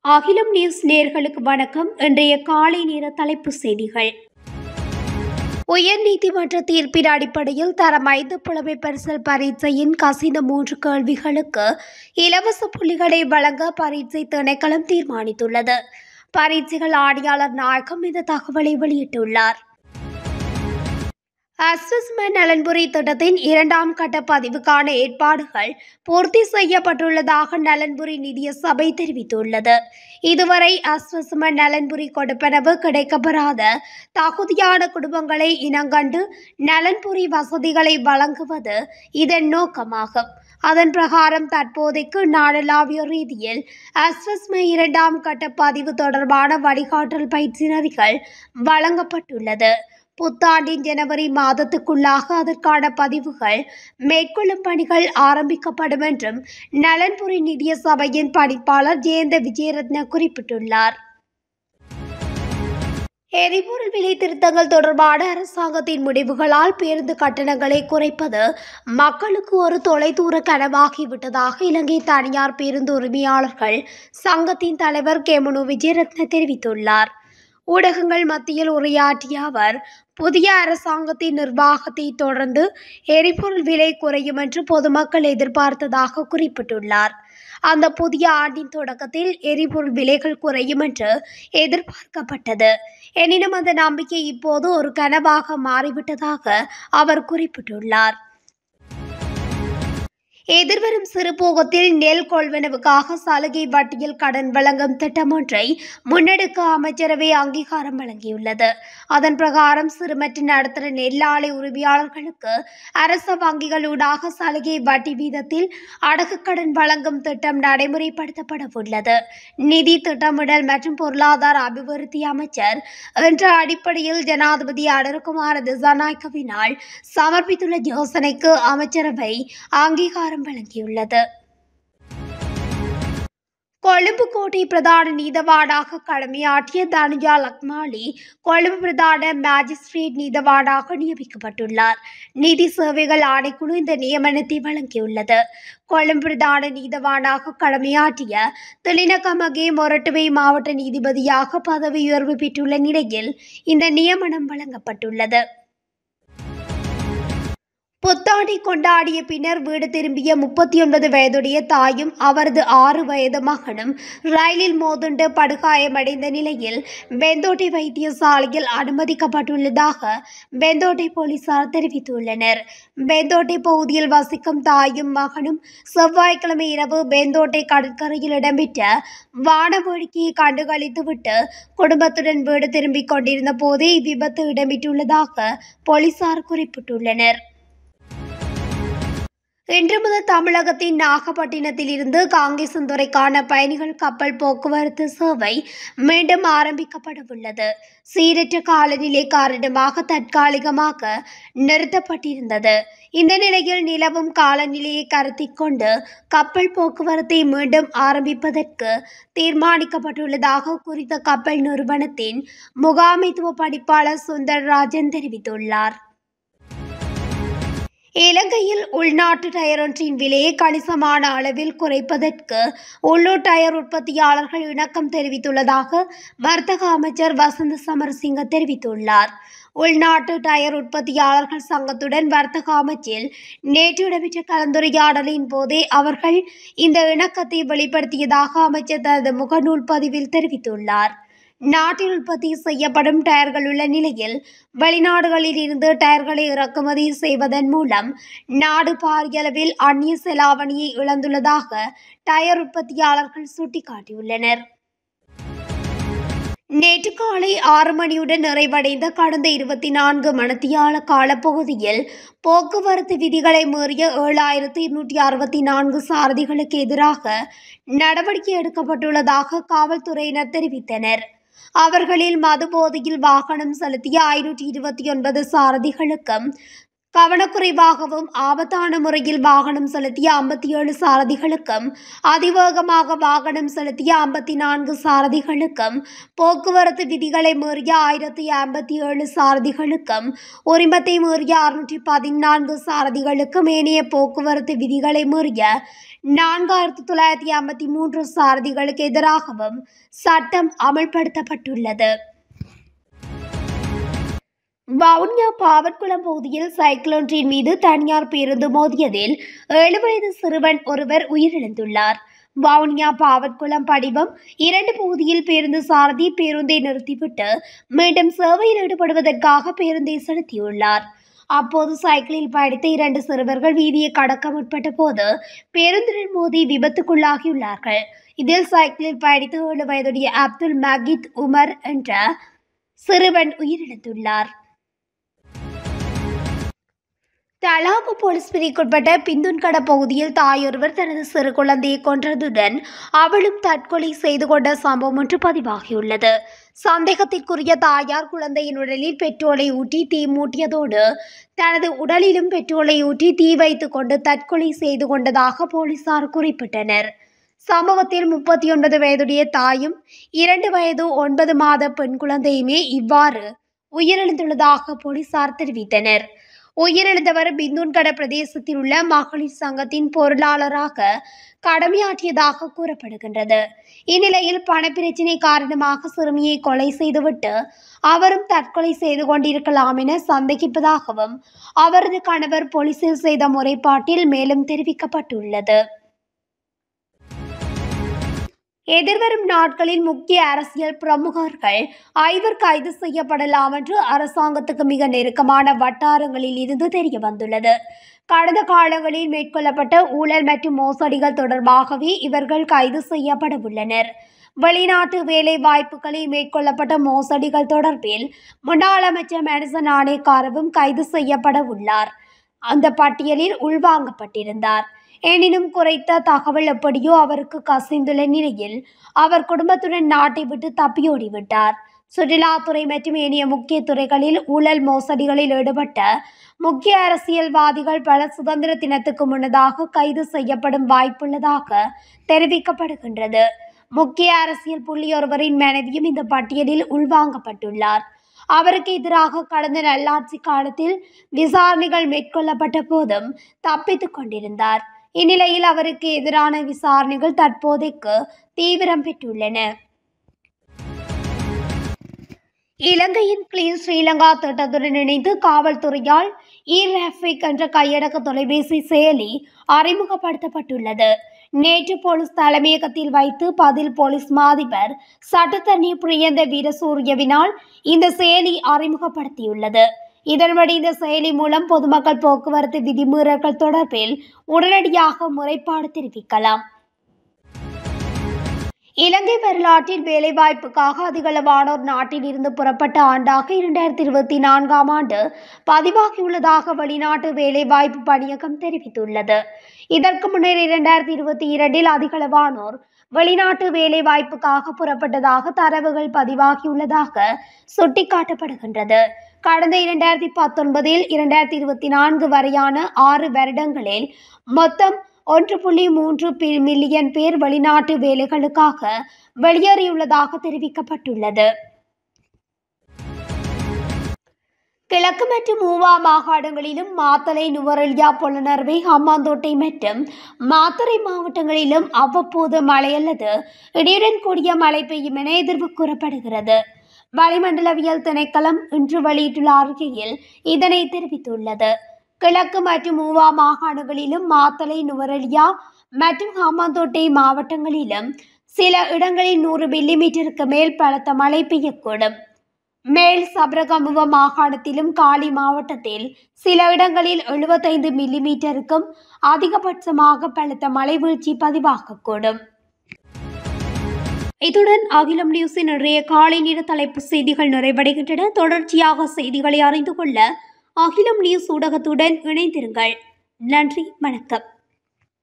அகிலம் நியூஸ் நேயர்களுக்கு வணக்கம். இன்றைய காலை நேர தலைப்புச் செய்திகள். உயர்நீதிமன்ற தீர்ப்பின் அடிப்படையில் தரம் 5 புலமை பரிசில் பரீட்சையின் கசிந்த 3 கேள்விகளுக்கு இலவச புள்ளிகளை வழங்க பரீட்சை திணைக்களம் தீர்மானித்துள்ளது. பரீட்சைகள் ஆணையாளர் நாயகம் இந்த தகவலை வெளியிட்டுள்ளார். அஸ்வஸ்மன் நலன்புரி திட்டத்தின் 2ஆம் கட்ட பதிவுக்கான ஏற்பாடுகள் பூர்த்தி செய்யப்பட்டுள்ளதாக நலன்புரி நிதிய சபை தெரிவித்துள்ளது. இதுவரை அஸ்வஸ்மன் நலன்புரி கொடுப்பனவு கிடைக்கப்பெறாத தகுதியான குடும்பங்களை இனங்கண்டு நலன்புரி வசதிகளை வழங்குவது இதன் நோக்கமாகும். அதன் பிரகாரம் தற்போதைக்கு நாடளாவிய ரீதியில் அஸ்வஸ்ம 2ஆம் கட்ட பதிவு தொடர்பான வழிகாட்டல் பயிற்சி நெறிகள் வழங்கப்பட்டுள்ளது. புத்தாண்டின் ஜனவரி மாதத்துக்குள்ளாக அதற்கான பதிவுகள் மேற்கொள்ளும் பணிகள் ஆரம்பிக்கப்படும் என்றும் நலன்புரி நிதிய சபையின் பணிப்பாளர் ஜெயந்த விஜயரத்ன குறிப்பிட்டுள்ளார். எரிபொருள் விலை திருத்தங்கள் தொடர்பான அரசாங்கத்தின் முடிவுகளால் பேருந்து கட்டணங்களை குறைப்பது மக்களுக்கு ஒரு தொலைதூர கனவாகிவிட்டதாக இலங்கை தனியார் பேருந்து உரிமையாளர்கள் சங்கத்தின் தலைவர் கெமுனு விஜயரத்ன தெரிவித்துள்ளார். ஊடகங்கள் மத்தியில் உரையாற்றிய அவர், புதிய அரசாங்கத்தின் நிர்வாகத்தை தொடர்ந்து எரிபொருள் விலை குறையும் என்று பொதுமக்கள் எதிர்பார்த்ததாக குறிப்பிட்டுள்ளார். அந்த புதிய ஆண்டின் தொடக்கத்தில் எரிபொருள் விலைகள் குறையும் என்று எதிர்பார்க்கப்பட்டது. எனினும் அந்த நம்பிக்கை இப்போது ஒரு கனவாக மாறிவிட்டதாக அவர் குறிப்பிட்டுள்ளார். எதிர்வரும் சிறுபோகத்தில் நெல் கொள்வனவுக்காக சலுகை வட்டியில் கடன் வழங்கும் திட்டம் ஒன்றை முன்னெடுக்க அமைச்சரவை அங்கீகாரம் வழங்கியுள்ளது. அதன் பிரகாரம் சிறு மற்றும் நடுத்தர நெல் ஆலை உரிமையாளர்களுக்கு அரச வங்கிகளூடாக சலுகை வட்டி வீதத்தில் அடகு கடன் வழங்கும் திட்டம் நடைமுறைப்படுத்தப்பட உள்ளது. நிதி திட்டமிடல் மற்றும் பொருளாதார அபிவிருத்தி அமைச்சர் என்ற அடிப்படையில் ஜனாதிபதி அனுரகுமார திசாநாயக்கவினால் சமர்ப்பித்துள்ள யோசனைக்கு அமைச்சரவை அங்கீகாரம் வழங்கியுள்ளது. கொழும்பு கோட்டை பிரதான நீதவானாக கடமையாற்றிய தனுஜா லக்மாலி கொழும்பு பிரதான மாஜிஸ்ட்ரேட் நீதவானாக நியமிக்கப்பட்டுள்ளார். நீதி சேவைகள் ஆணைக்குழு இந்த நியமனத்தை வழங்கியுள்ளது. கொழும்பு பிரதான நீதவானாக கடமையாற்றிய திலினகமகே மொரட்டுவை மாவட்ட நீதிபதியாக பதவி உயர்வு பெற்றுள்ள நிலையில் இந்த நியமனம் வழங்கப்பட்டுள்ளது. புத்தாண்டை கொண்டாடிய பின்னர் வீடு திரும்பிய 39 வயதுடைய தாயும் அவரது 6 வயது மகனும் ரயிலில் மோதுண்டு படுகாயமடைந்த நிலையில் வெந்தோட்டை வைத்தியசாலையில் அனுமதிக்கப்பட்டுள்ளதாக வெந்தோட்டை போலீசார் தெரிவித்துள்ளனர். வெந்தோட்டை பகுதியில் வசிக்கும் தாயும் மகனும் செவ்வாய்க்கிழமை இரவு வெந்தோட்டை கடற்கரையில் இடம்பெற்ற வான வேடிக்கையை கண்டுகளித்துவிட்டு குடும்பத்துடன் வீடு திரும்பிக் கொண்டிருந்த போதே இவ்விபத்து இடம்பெற்றுள்ளதாக போலீசார் குறிப்பிட்டுள்ளனர். இன்று முதல் தமிழகத்தின் நாகப்பட்டினத்தில் இருந்து காங்கேசன்துறைக்கான பயணிகள் கப்பல் போக்குவரத்து சேவை மீண்டும் ஆரம்பிக்கப்பட உள்ளது. சீரற்ற காலநிலை காரணமாக தற்காலிகமாக நிறுத்தப்பட்டிருந்தது. இந்த நிலையில் நிலவும் காலநிலையை கருத்தில் கொண்டு கப்பல் போக்குவரத்தை மீண்டும் ஆரம்பிப்பதற்கு தீர்மானிக்கப்பட்டுள்ளதாக குறித்த கப்பல் நிறுவனத்தின் முகாமைத்துவ பணிப்பாளர் சுந்தரராஜன் தெரிவித்துள்ளார். இலங்கையில் உள்நாட்டு டயர் ஒன்றின் விலையை கணிசமான அளவில் குறைப்பதற்கு உள்ளூர் டயர் உற்பத்தியாளர்கள் இணக்கம் தெரிவித்துள்ளதாக வர்த்தக அமைச்சர் வசந்த சமரசிங்க தெரிவித்துள்ளார். உள்நாட்டு டயர் உற்பத்தியாளர்கள் சங்கத்துடன் வர்த்தக அமைச்சில் நேற்று இடம்பெற்ற கலந்துரையாடலின் போதே அவர்கள் இந்த இணக்கத்தை வெளிப்படுத்தியதாக அமைச்சர் தனது முகநூல் பதிவில் தெரிவித்துள்ளார். நாட்டில் உற்பத்தி செய்யப்படும் டயர்கள் உள்ள நிலையில் வெளிநாடுகளில் இருந்து டயர்களை இறக்குமதி செய்வதன் மூலம் நாடு பாரிய அளவில் அந்நிய செலாவணியை இழந்துள்ளதாக டயர் உற்பத்தியாளர்கள் சுட்டிக்காட்டியுள்ளனர். நேற்று காலை 6 மணியுடன் நிறைவடைந்த கடந்த 24 மணித்தியால காலப்பகுதியில் போக்குவரத்து விதிகளை மீறிய 7264 சாரதிகளுக்கு எதிராக நடவடிக்கை எடுக்கப்பட்டுள்ளதாக காவல்துறையினர் தெரிவித்தனர். அவர்களில் மது போதையில் வாகனம் செலுத்திய 529 சாரதிகளுக்கும் கவனக்குறைவாகவும் ஆபத்தான முறையில் வாகனம் செலுத்திய 57 சாரதிகளுக்கும் அதிவேகமாக வாகனம் செலுத்திய 54 சாரதிகளுக்கும் போக்குவரத்து விதிகளை மீறிய 1057 சாரதிகளுக்கும் உரிமத்தை மீறிய 614 சாரதிகளுக்கும் ஏனைய போக்குவரத்து விதிகளை மீறிய 4953 சாரதிகளுக்கு எதிராகவும் சட்டம் அமல்படுத்தப்பட்டுள்ளது. வவுனியா பாவற்குளம் பகுதியில் சைக்கிள் ஒன்றின் மீது தனியார் பேருந்து மோதியதில் 7 வயது சிறுவன் ஒருவர் உயிரிழந்துள்ளார். வவுனியா பாவற்குளம் படிவம் 2 பகுதியில் பேருந்து சாரதி பேருந்தை நிறுத்திவிட்டு மீண்டும் சேவையில் ஈடுபடுவதற்காக பேருந்தை செலுத்தியுள்ளார். அப்போது சைக்கிளில் பயணித்த 2 சிறுவர்கள் வீதியை கடக்க முற்பட்ட போது பேருந்துடன் மோதி விபத்துக்குள்ளாகியுள்ளார்கள். இதில் சைக்கிளில் பயணித்த 7 வயதுடைய அப்துல் மஜீத் உமர் என்ற சிறுவன் உயிரிழந்துள்ளார். தலாபு போலீஸ் பிரிவுக்குட்பட்ட பிந்துன்கட பகுதியில் தாயொருவர் தனது சிறு குழந்தையை கொன்றதுடன் அவளும் தற்கொலை செய்து கொண்ட சம்பவம் ஒன்று பதிவாகியுள்ளது. சந்தேகத்திற்குரிய தாயார் குழந்தையின் உடலில் பெட்ரோலை ஊற்றி தீ மூட்டியதோடு தனது உடலிலும் பெட்ரோலை ஊற்றி தீ வைத்துக் கொண்டு தற்கொலை செய்து கொண்டதாக போலீசார் குறிப்பிட்டனர். சம்பவத்தில் 39 வயதுடைய தாயும் 2 வயது 9 மாத பெண் குழந்தையுமே இவ்வாறு உயிரிழந்துள்ளதாக போலீசார் தெரிவித்தனர். உயிரிழந்தவர் பிந்துன்கட பிரதேசத்தில் உள்ள மகளிர் சங்கத்தின் பொருளாளராக கடமையாற்றியதாக கூறப்படுகின்றது. இந்நிலையில் பணப்பிரச்சினை காரணமாக சிறுமியை கொலை செய்துவிட்டு அவரும் தற்கொலை செய்து கொண்டிருக்கலாம் என சந்தேகிப்பதாகவும் அவரது கணவர் போலீசில் செய்த முறைப்பாட்டில் மேலும் தெரிவிக்கப்பட்டுள்ளது. எதிர்வரும் நாட்களில் முக்கிய அரசியல் பிரமுகர்கள் 5 கைது செய்யப்படலாம் என்று அரசாங்கத்துக்கு மிக நெருக்கமான வட்டாரங்களில் இருந்து தெரிய வந்துள்ளது. கடந்த காலங்களில் மேற்கொள்ளப்பட்ட ஊழல் மற்றும் மோசடிகள் தொடர்பாகவே இவர்கள் கைது செய்யப்பட உள்ளனர். வெளிநாட்டு வேலை வாய்ப்புகளில் மேற்கொள்ளப்பட்ட மோசடிகள் தொடர்பில் முன்னாள் அமைச்சர் மனுச நாணயக்காரவும் கைது செய்யப்பட உள்ளார். அந்த பட்டியலில் உள்வாங்கப்பட்டிருந்தார். எனினும் குறைத்த தகவல் எப்படியோ அவருக்கு கசிந்துள்ள நிலையில் அவர் குடும்பத்துடன் நாட்டை விட்டு தப்பியோடிவிட்டார். சுற்றுலாத்துறை மற்றும் ஏனைய முக்கிய துறைகளில் ஊழல் மோசடிகளில் ஈடுபட்ட முக்கிய அரசியல்வாதிகள் பல சுதந்திர தினத்துக்கு முன்னதாக கைது செய்யப்படும் வாய்ப்புள்ளதாக தெரிவிக்கப்படுகின்றது. முக்கிய அரசியல் புள்ளியொருவரின் மனைவியும் இந்த பட்டியலில் உள்வாங்கப்பட்டுள்ளார். அவருக்கு எதிராக கடந்த நல்லாட்சி காலத்தில் விசாரணைகள் மேற்கொள்ளப்பட்ட போதும் தப்பித்துக் கொண்டிருந்தார். இந்நிலையில் அவருக்கு எதிரான விசாரணைகள் தற்போதைக்கு தீவிரம் பெற்றுள்ளன. இலங்கையின் கிளீன் ஸ்ரீலங்கா திட்டத்துடன் இணைந்து காவல்துறையால் இ-ரஃபிக் என்ற கையடக்க தொலைபேசி செயலி அறிமுகப்படுத்தப்பட்டுள்ளது. நேற்று போலீஸ் தலைமையகத்தில் வைத்து பதில் போலீஸ் மாதிபர் சட்டத்தரணி பிரியந்த வீரசூரியவினால் இந்த செயலி அறிமுகப்படுத்தியுள்ளது. இதன்படி இந்த செயலி மூலம் பொதுமக்கள் போக்குவரத்து விதிமீறல்கள் தொடர்பில் உடனடியாக முறைப்பாடு தெரிவிக்கலாம். இலங்கை வரலாற்றில் வேலைவாய்ப்புக்காக அதிகளவானோர் நாட்டில் இருந்து புறப்பட்ட ஆண்டாக 2024ஆம் ஆண்டு பதிவாகியுள்ளதாக வெளிநாட்டு வேலைவாய்ப்பு பணியகம் தெரிவித்துள்ளது. இதற்கு முன்னர் 2022இல் அதிகளவானோர் வெளிநாட்டு வேலைவாய்ப்புக்காக புறப்பட்டதாக தரவுகள் பதிவாகியுள்ளதாக சுட்டிக்காட்டப்படுகின்றது. கடந்த 2019இல் 2024 வரையான 6 வருடங்களில் மொத்தம் 1.3 மில்லியன் பேர் வெளிநாட்டு வேலைகளுக்காக வெளியேறியுள்ளதாக தெரிவிக்கப்பட்டுள்ளது. கிழக்கு மற்றும் ஊவா மாகாணங்களிலும் மாத்தளை, நுவரெலியா, பொலனறுவை, ஹம்பாந்தோட்டை மற்றும் மாத்தறை மாவட்டங்களிலும் அவ்வப்போது மழை அல்லது இடியுடன் கூடிய மழை பெய்யும் என எதிர்வு கூறப்படுகிறது. வளிமண்டலவியல் திணைக்களம் இன்று வெளியிட்டுள்ள அறிக்கையில் இதனை தெரிவித்துள்ளது. கிழக்கு மற்றும் ஊவா மாகாணங்களிலும் மாத்தளை, நுவரெலியா மற்றும் ஹம்பாந்தோட்டை மாவட்டங்களிலும் சில இடங்களில் 100 மில்லிமீட்டருக்கு மேல் பலத்த மழை பெய்யக்கூடும். மேல் சப்ரகமுவ மாகாணத்திலும் காலி மாவட்டத்தில் சில இடங்களில் 75 மில்லிமீட்டருக்கும் அதிகபட்சமாக பலத்த மழை வீழ்ச்சி பதிவாகக்கூடும். இத்துடன் அகிலம் நியூஸின் இன்றைய காலை நேர தலைப்பு செய்திகள் நிறைவடைகின்றன. தொடர்ச்சியாக செய்திகளை அறிந்து கொள்ள அகிலம் நியூஸ் ஊடகத்துடன் இணைந்திருங்கள். நன்றி, வணக்கம்.